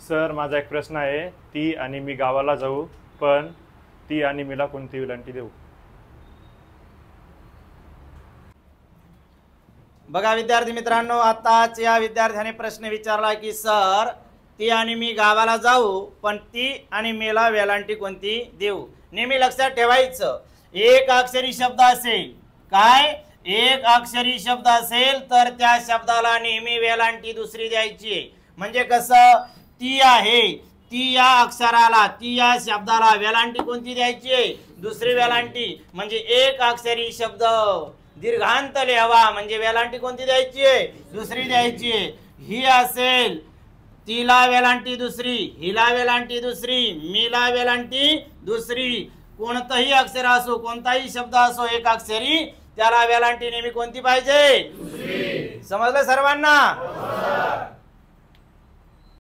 Sir माझा एक प्रश्न आहे, ती आणि मी गावाला जाऊ, पण ती आणि मीला कोणती वेलांटी देऊ? बघा विद्यार्थी मित्रांनो, आताच या विद्यार्थ्याने प्रश्न विचारला की सर ती आणि मी गावाला जाऊ, पण ती आणि मीला वेलांटी कोणती देऊ? नेहमी लक्षात ठेवायचं, एक अक्षरी शब्द असेल, काय एक अक्षरी शब्द असेल तर त्या शब्दाला नेहमी वेलांटी दुसरी द्यायची. म्हणजे कसं, ती आहे, ती या अक्षराला, ती या शब्दाला वेलांटी कोणती द्यायची? दुसरी वेलांटी. म्हणजे एक अक्षरी शब्द दीर्घांत लिहावा म्हणजे वेलांटी कोणती द्यायची? दुसरी द्यायची. ही असेल, तिला वेलांटी दुसरी, हिला वेलांटी दुसरी, मीला वेलांटी दुसरी. कोणताही अक्षर असो, कोणताही शब्द असो एक अक्षरी, त्याला वेलांटी नेहमी कोणती पाहिजे? दुसरी. समजलं सर्वांना?